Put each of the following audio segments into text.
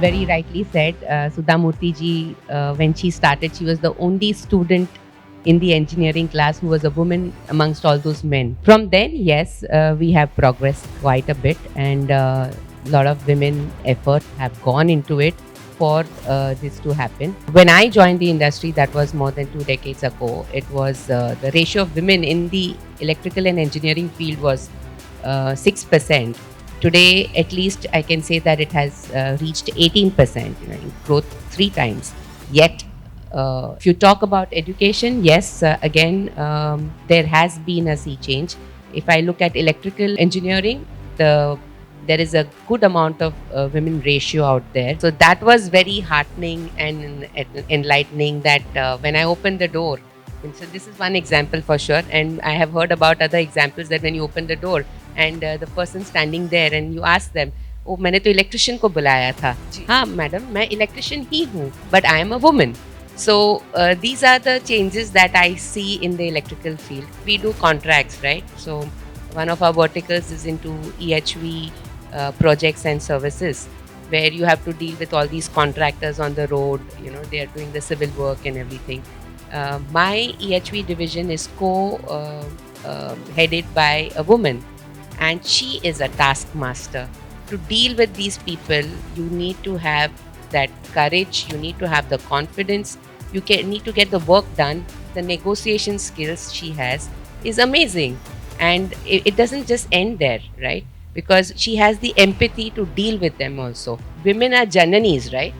very rightly said, Sudha Murthy ji, when she started, she was the only student in the engineering class who was a woman amongst all those men. From then, yes, we have progressed quite a bit, and a lot of women effort have gone into it for this to happen. When I joined the industry, that was more than 2 decades ago. It was the ratio of women in the electrical and engineering field was 6%. Today, at least I can say that it has reached 18%, in growth 3 times. Yet, if you talk about education, yes, again, there has been a sea change. If I look at electrical engineering, there is a good amount of women ratio out there. So that was very heartening and enlightening that when I opened the door, and so this is one example for sure. And I have heard about other examples that when you open the door and the person standing there and you ask them, oh, मैंने तो electrician को बुलाया था. हाँ madam, मैं electrician ही हूँ, but I am a woman. So these are the changes that I see in the electrical field. We do contracts, right? So one of our verticals is into EHV projects and services, where you have to deal with all these contractors on the road. They are doing the civil work and everything. My EHV division is headed by a woman, and she is a taskmaster. To deal with these people, you need to have that courage, you need to have the confidence, need to get the work done. The negotiation skills she has is amazing, and it doesn't just end there, right? Because she has the empathy to deal with them also. Women are jananis, right?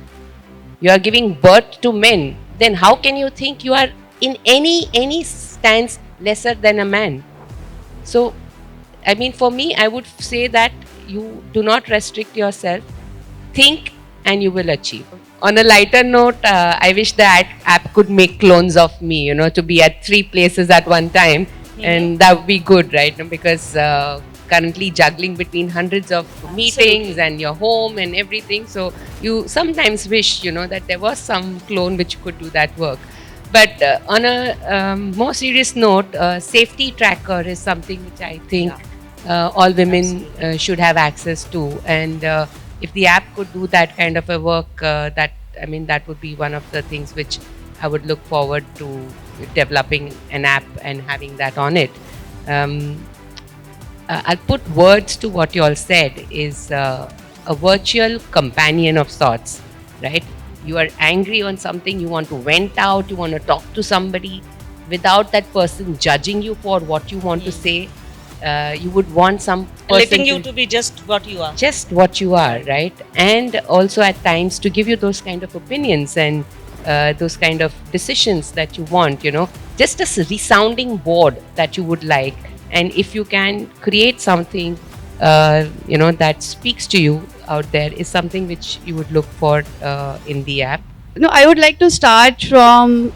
You are giving birth to men, then how can you think you are in any stance lesser than a man? So, I mean, for me, I would say that you do not restrict yourself. Think and you will achieve. On a lighter note, I wish that app could make clones of me, to be at 3 places at one time. And that would be good, right? Because currently juggling between hundreds of meetings and your home and everything. So you sometimes wish, that there was some clone which could do that work. But on a more serious note, safety tracker is something which I think all women should have access to. And if the app could do that kind of a work, that would be one of the things which I would look forward to developing an app and having that on it. I'll put words to what you all said, is a virtual companion of sorts, right? You are angry on something, you want to vent out, you want to talk to somebody without that person judging you for what you want to say. You would want some person letting you to be just what you are. Just what you are, right? And also at times to give you those kind of opinions and those kind of decisions that you want, just a resounding board that you would like. And if you can create something, that speaks to you out there, is something which you would look for in the app. No, I would like to start from,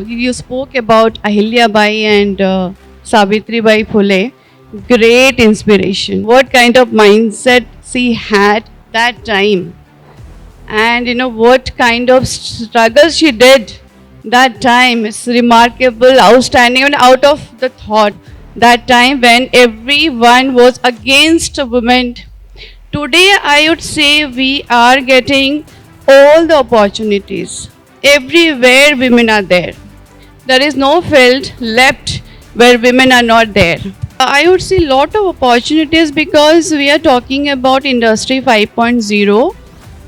you spoke about Ahilya Bai and Savitri Bai Phule. Great inspiration. What kind of mindset she had that time, and what kind of struggle she did that time is remarkable, outstanding, and out of the thought that time when everyone was against women. Today, I would say we are getting all the opportunities. Everywhere women are there. There is no field left where women are not there. I would see a lot of opportunities because we are talking about Industry 5.0,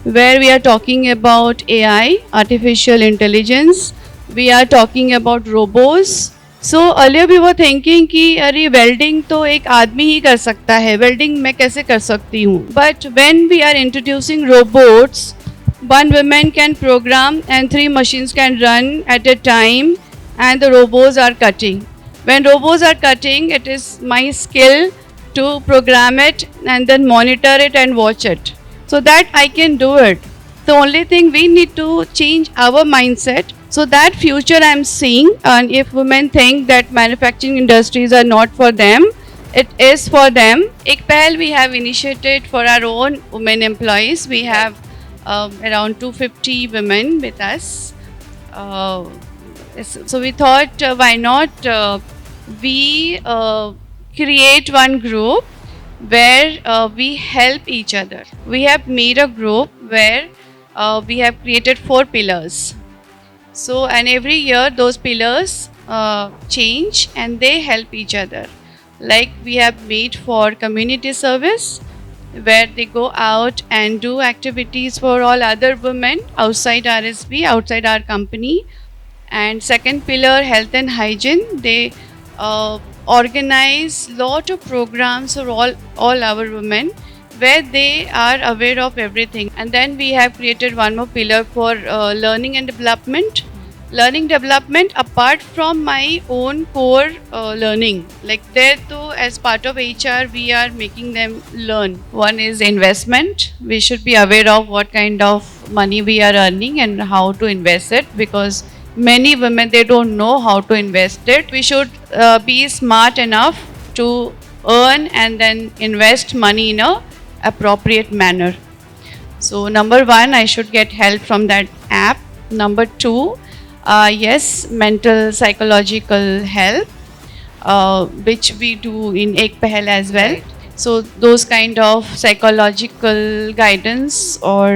where we are talking about AI, artificial intelligence. We are talking about robots. So earlier we were thinking कि अरे welding तो एक आदमी ही कर सकता है, welding मैं कैसे कर सकती हूँ? But when we are introducing robots, one woman can program and 3 machines can run at a time, and the robots are cutting. When robots are cutting, it is my skill to program it and then monitor it and watch it. So that I can do it. The only thing we need to change our mindset. So that future I'm seeing, and if women think that manufacturing industries are not for them, it is for them. Ek pehal we have initiated for our own women employees. We have around 250 women with us. So we thought, why not we create one group where we help each other. We have made a group where we have created 4 pillars. So, and every year those pillars change and they help each other. Like we have made for community service, where they go out and do activities for all other women outside RSB, outside our company. And second pillar, health and hygiene. They organize lot of programs for all our women, where they are aware of everything. And then we have created one more pillar for learning and development. Learning development apart from my own core learning, like there too, as part of HR we are making them learn. One is investment. We should be aware of what kind of money we are earning and how to invest it, because many women, they don't know how to invest it. We should be smart enough to earn and then invest money in a appropriate manner. So number one, I should get help from that app. Number two, yes, mental psychological help, which we do in Ek Pehal as well. Right. So those kind of psychological guidance or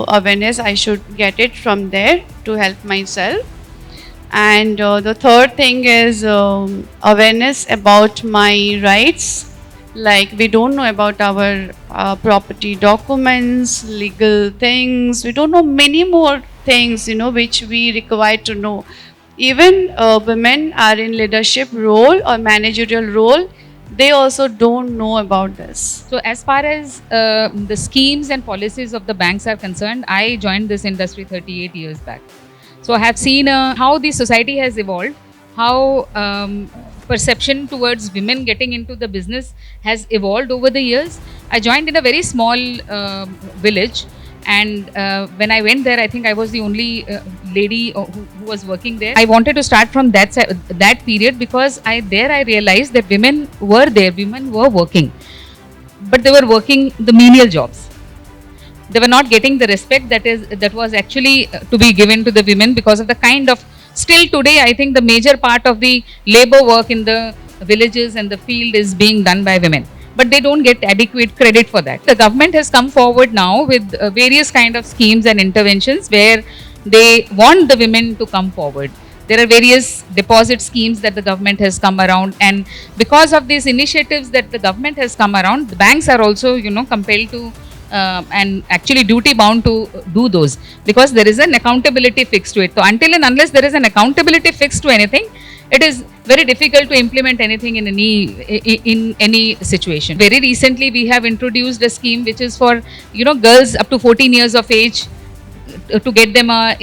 awareness, I should get it from there to help myself. And the third thing is awareness about my rights. Like we don't know about our property documents, legal things. We don't know many more things, which we require to know. Even women are in leadership role or managerial role, they also don't know about this. So as far as the schemes and policies of the banks are concerned, I joined this industry 38 years back. So I have seen how the society has evolved, how perception towards women getting into the business has evolved over the years. I joined in a very small village, and when I went there, I think I was the only lady who was working there. I wanted to start from that period, because I realized that women were there, women were working, but they were working the menial jobs. They were not getting the respect that was actually to be given to the women, because of the kind of, still today I think the major part of the labor work in the villages and the field is being done by women, but they don't get adequate credit for that. The government has come forward now with various kind of schemes and interventions where they want the women to come forward. There are various deposit schemes that the government has come around, and because of these initiatives that the government has come around, the banks are also compelled to and actually duty bound to do those, because there is an accountability fixed to it. So until and unless there is an accountability fixed to anything, it is very difficult to implement anything in any situation. Very recently we have introduced a scheme which is for girls up to 14 years of age, to get them an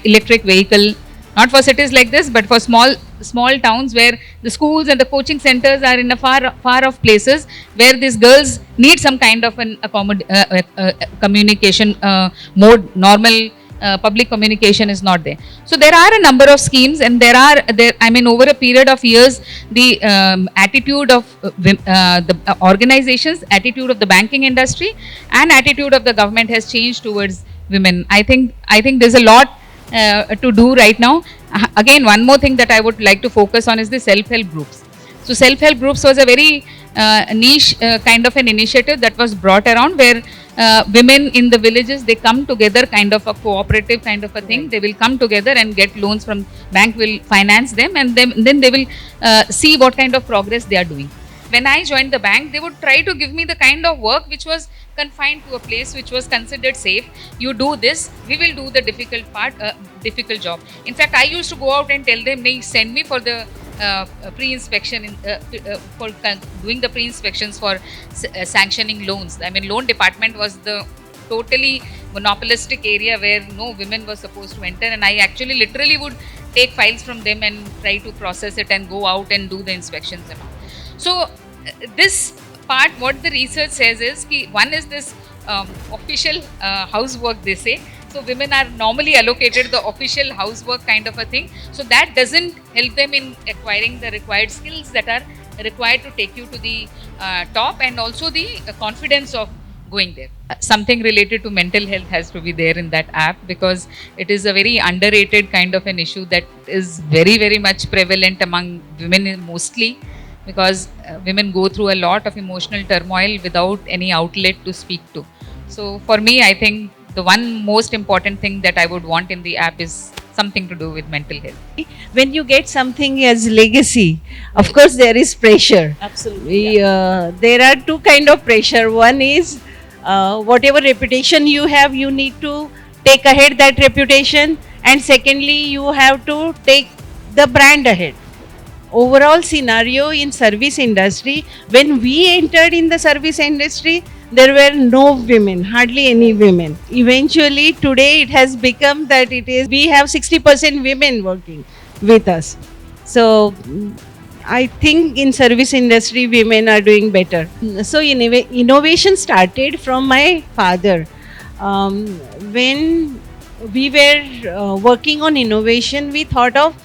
electric vehicle, not for cities like this, but for small towns where the schools and the coaching centers are in a far off places, where these girls need some kind of an communication mode. Normal public communication is not there. So there are a number of schemes, and over a period of years, the attitude of the organizations, attitude of the banking industry, and attitude of the government has changed towards women. I think there's a lot to do right now. Again, one more thing that I would like to focus on is the self-help groups. So self-help groups was a very niche kind of an initiative that was brought around, where women in the villages, they come together, kind of a cooperative kind of a thing. They will come together and get loans from bank, will finance them, and then they will see what kind of progress they are doing. When I joined the bank, they would try to give me the kind of work which was confined to a place which was considered safe. You do this, we will do the difficult job. In fact, I used to go out and tell them, "Nahi, send me for the pre-inspection, for doing the pre-inspections for sanctioning loans." I mean, loan department was the totally monopolistic area where no women were supposed to enter, and I actually literally would take files from them and try to process it and go out and do the inspections and all. So this part, what the research says is, one is this official housework, they say. So women are normally allocated the official housework kind of a thing. So that doesn't help them in acquiring the required skills that are required to take you to the top, and also the confidence of going there. Something related to mental health has to be there in that app, because it is a very underrated kind of an issue that is very, very much prevalent among women mostly, because women go through a lot of emotional turmoil without any outlet to speak to. So for me, I think the one most important thing that I would want in the app is something to do with mental health. When you get something as legacy, of course there is pressure. Absolutely. There are two kind of pressure. One is whatever reputation you have, you need to take ahead that reputation, and secondly, you have to take the brand ahead. Overall scenario in service industry, when we entered in the service industry, there were no women, hardly any women. Eventually today it has become that we have 60% women working with us. So I think in service industry women are doing better. So innovation started from my father. When we were working on innovation, we thought of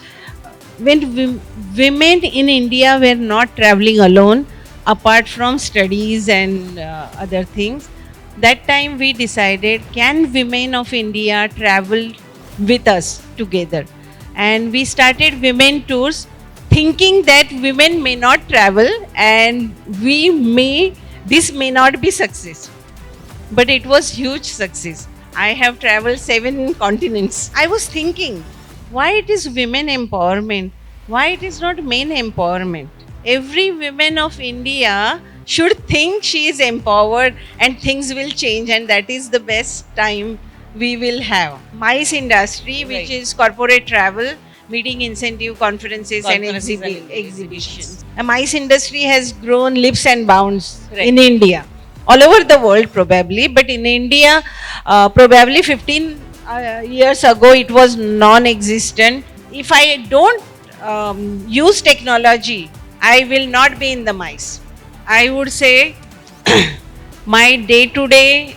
when women in India were not traveling alone, apart from studies and other things, that time we decided, can women of India travel with us together? And we started women tours, thinking that women may not travel and this may not be success. But it was huge success. I have traveled 7 continents. I was thinking, why it is women empowerment? Why it is not men empowerment? Every woman of India should think she is empowered and things will change, and that is the best time we will have. MICE industry, which is corporate travel, meeting, incentive, conferences and exhibitions. A MICE industry has grown leaps and bounds in India. All over the world probably, but in India, probably 15 years ago it was non-existent. If I don't use technology, I will not be in the MICE. I would say my day-to-day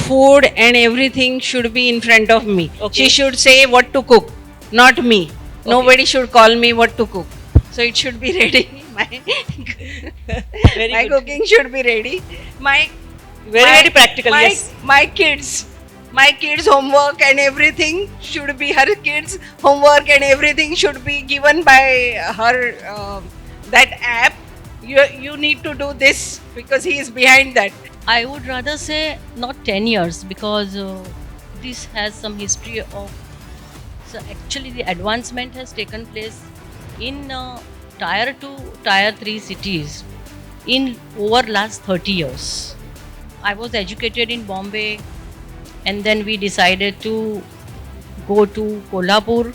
food and everything should be in front of me. Okay. She should say what to cook, not me. Okay. Nobody should call me what to cook. So it should be ready. My cooking should be ready. Very practical. Yes. My kids' homework and everything should be her kids' homework, and everything should be given by her. That app, you need to do this because he is behind that. I would rather say not 10 years, because this has some history of. So actually, the advancement has taken place in tier 2, tier 3 cities in over last 30 years. I was educated in Bombay, and then we decided to go to Kolhapur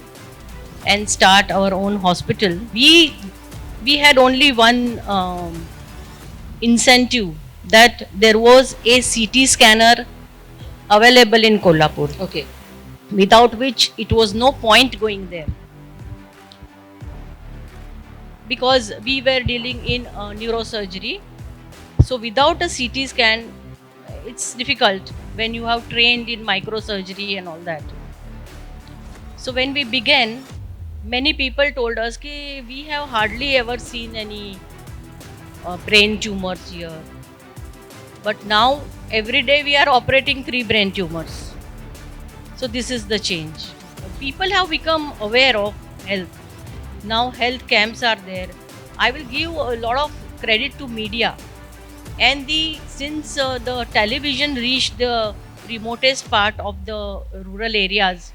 and start our own hospital. We had only one incentive, that there was a CT scanner available in Kolhapur. Okay. Without which it was no point going there, because we were dealing in neurosurgery. So without a CT scan, it's difficult when you have trained in microsurgery and all that. So when we began, many people told us that we have hardly ever seen any brain tumors here. But now every day we are operating 3 brain tumors. So this is the change. People have become aware of health. Now health camps are there. I will give a lot of credit to media. And since the television reached the remotest part of the rural areas,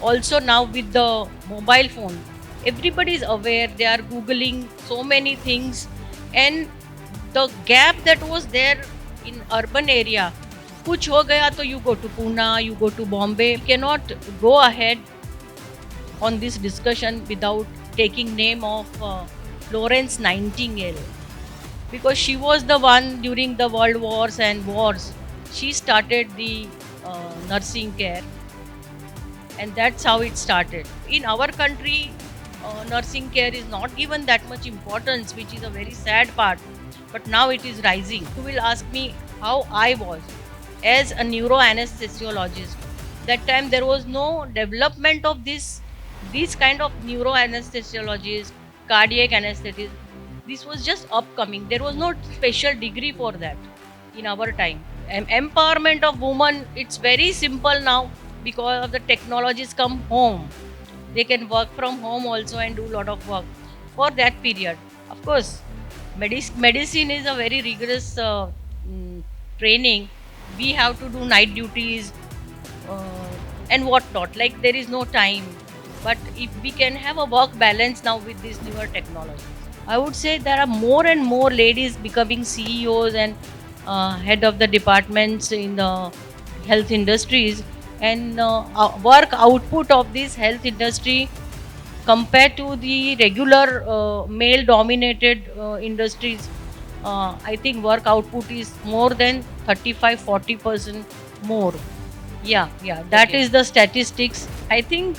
also now with the mobile phone, everybody is aware. They are Googling so many things, and the gap that was there in urban area, kuch ho gaya to you go to Pune, you go to Bombay. You cannot go ahead on this discussion without taking name of Florence Nightingale, because she was the one during the world wars and wars. She started the nursing care, and that's how it started. In our country, nursing care is not given that much importance, which is a very sad part, but now it is rising. You will ask me how I was as a neuroanesthesiologist. That time there was no development of these kind of neuroanesthesiologists, cardiac anesthetists. This was just upcoming. There was no special degree for that in our time. Empowerment of women, it's very simple now because of the technologies come home. They can work from home also and do a lot of work for that period. Of course, medicine is a very rigorous training. We have to do night duties. and whatnot. Like there is no time. But if we can have a work balance now with these newer technologies, I would say there are more and more ladies becoming CEOs and head of the departments in the health industries, and work output of this health industry compared to the regular male dominated industries, I think work output is more than 35-40% more. Yeah, that Okay. is the statistics. I think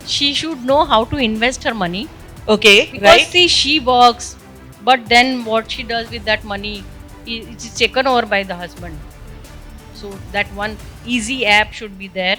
she should know how to invest her money, Okay, because right? see, she works, but then what she does with that money, it is taken over by the husband. So that one easy app should be there.